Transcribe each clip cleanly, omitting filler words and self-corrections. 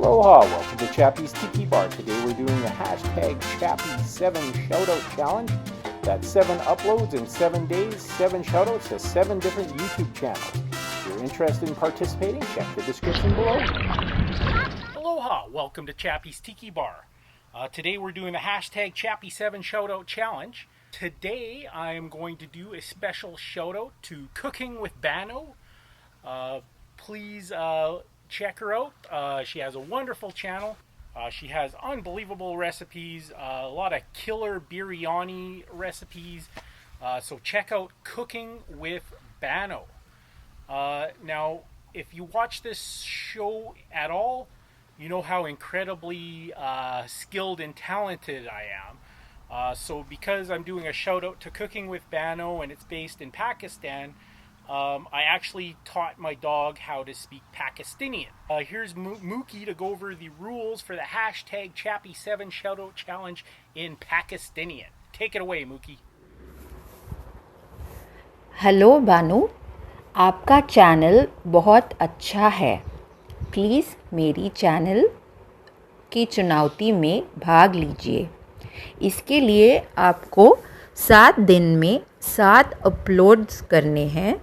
Aloha, welcome to Chappy's Tiki Bar. Today we're doing a hashtag Chappy7 Shoutout Challenge. That's 7 uploads in 7 days, 7 shoutouts to 7 different YouTube channels. If you're interested in participating, check the description below. Aloha, welcome to Chappy's Tiki Bar. Today we're doing the hashtag Chappy7 Shoutout Challenge. Today I am going to do a special shoutout to Cooking with Bano. Please check her out. She has a wonderful channel. She has unbelievable recipes, a lot of killer biryani recipes. So check out Cooking with Bano. Now, if you watch this show at all, you know how incredibly skilled and talented I am. So because I'm doing a shout out to Cooking with Bano and it's based in Pakistan, I actually taught my dog how to speak Pakistani. Here's Mookie to go over the rules for the hashtag Chappy7 Shoutout Challenge in Pakistani. Take it away, Mookie. Hello Banu, आपका channel बहुत अच्छा है। Please मेरी channel की चुनौती में भाग लीजिए। इसके लिए आपको 7 दिन में 7 अपलोड्स करने हैं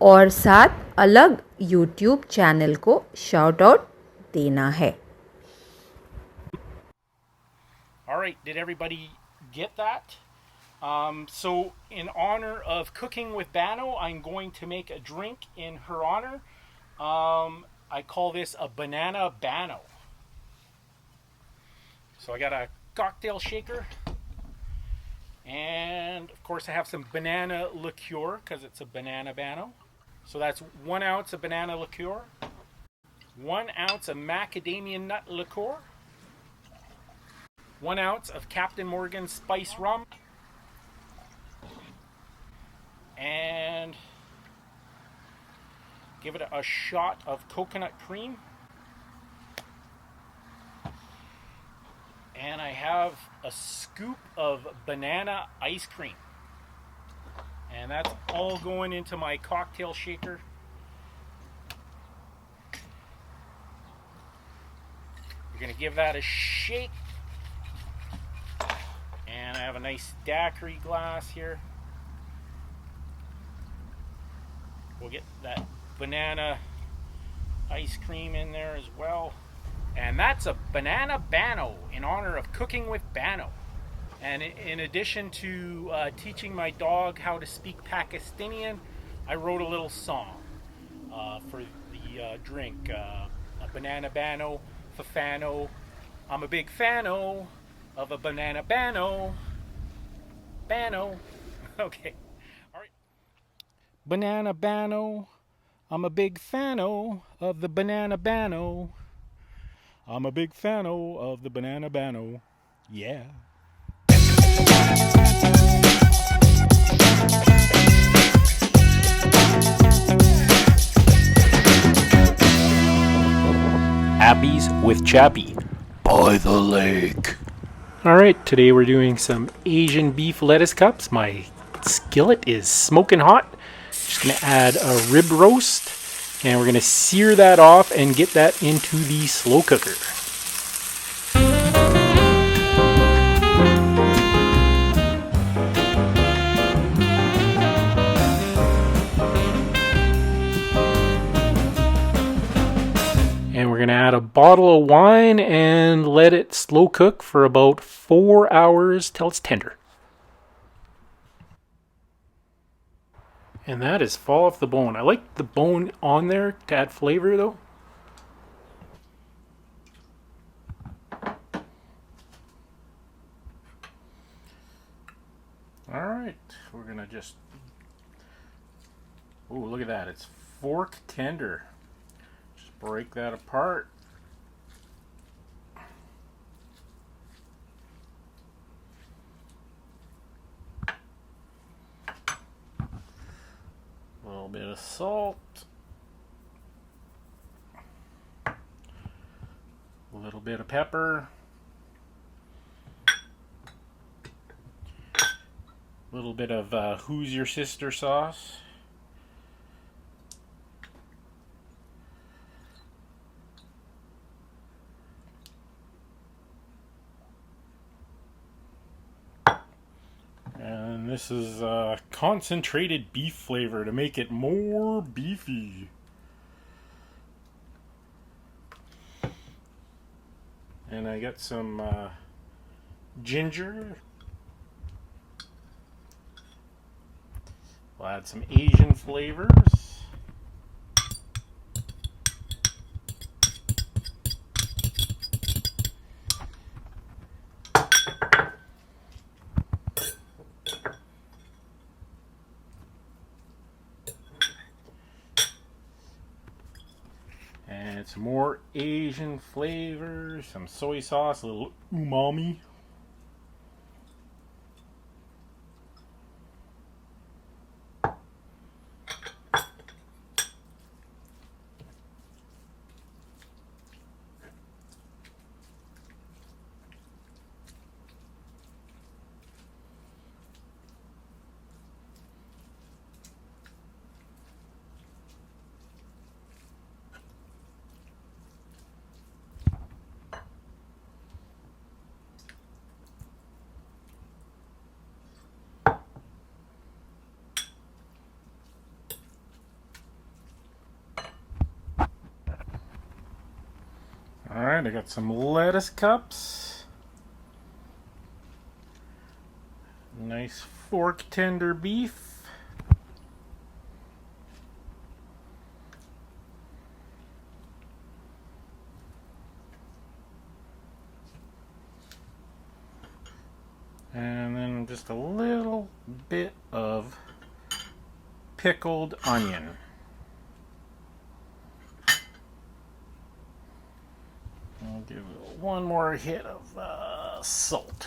और 7 अलग यूट्यूब चैनल को शाउट आउट देना है। All right, did everybody get that? So in honor of Cooking with Bano, I'm going to make a drink in her honor. I call this a Banana Bano. So I got a cocktail shaker. And of course I have some Banana Liqueur because it's a Banana Bano. So that's 1 ounce of Banana Liqueur, 1 ounce of Macadamia Nut Liqueur, 1 ounce of Captain Morgan Spice Rum, and give it a shot of coconut cream. And I have a scoop of banana ice cream. And that's all going into my cocktail shaker. You're going to give that a shake. And I have a nice daiquiri glass here. We'll get that banana ice cream in there as well. And that's a Banana Bano in honor of Cooking with Bano. And in addition to teaching my dog how to speak Pakistani, I wrote a little song for the drink. A Banana Bano, Fafano. I'm a big fano of a Banana Bano. Bano. Okay. All right. Banana Bano. I'm a big fano of the Banana Bano. I'm a big fano of the Banana Bano. Yeah. Appy's with Chappy by the lake. Alright, today we're doing some Asian beef lettuce cups. My skillet is smoking hot. Just going to add a rib roast and we're going to sear that off and get that into the slow cooker. And we're going to add a bottle of wine and let it slow cook for about 4 hours till it's tender. And that is fall off the bone. I like the bone on there to add flavor though. Alright, we're going to just... Oh, look at that. It's fork tender. Break that apart. A little bit of salt. A little bit of pepper. A little bit of Who's Your Sister sauce. This is concentrated beef flavor to make it more beefy. And I got some ginger. We'll add some Asian flavors. And some more Asian flavors, some soy sauce, a little umami. Alright, I got some lettuce cups. Nice fork tender beef. And then just a little bit of pickled onion. I'll give it one more hit of salt.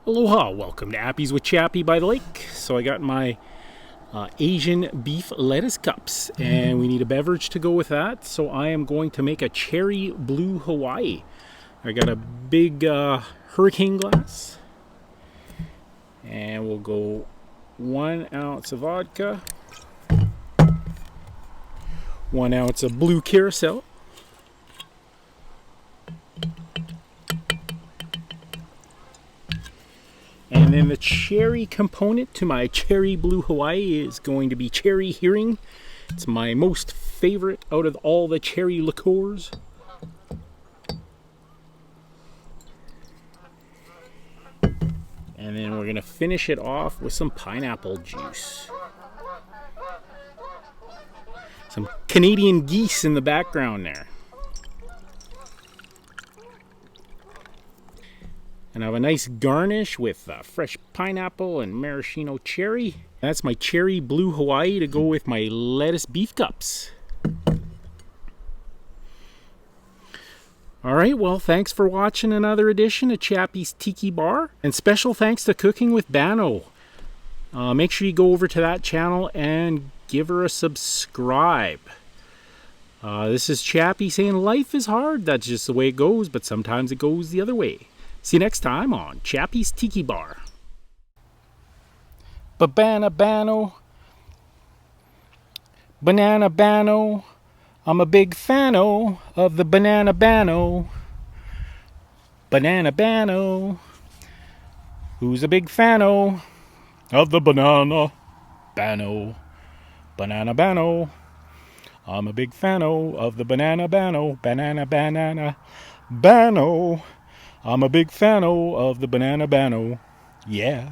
Aloha, welcome to Appy's with Chappy by the lake. So I got my Asian beef lettuce cups, and we need a beverage to go with that. So I am going to make a cherry blue Hawaii. I got a big hurricane glass, and we'll go 1 ounce of vodka, 1 ounce of blue carousel, and then the cherry component to my cherry blue Hawaii is going to be cherry hearing. It's my most favorite out of all the cherry liqueurs. And then we're going to finish it off with some pineapple juice. Some Canadian geese in the background there. And I have a nice garnish with fresh pineapple and maraschino cherry. That's my cherry blue Hawaii to go with my lettuce beef cups. Alright, well, thanks for watching another edition of Chappy's Tiki Bar. And special thanks to Cooking with Bano. Make sure you go over to that channel and give her a subscribe. This is Chappy saying life is hard. That's just the way it goes, but sometimes it goes the other way. See you next time on Chappy's Tiki Bar. Banana Bano. Banana Bano. I'm a big fan-o of the Banana Bano. Banana Bano. Who's a big fan-o of the Banana Bano? Banana Bano. I'm a big fan-o of the Banana Bano. Banana Bano. I'm a big fan-o of the Banana Bano. Yeah.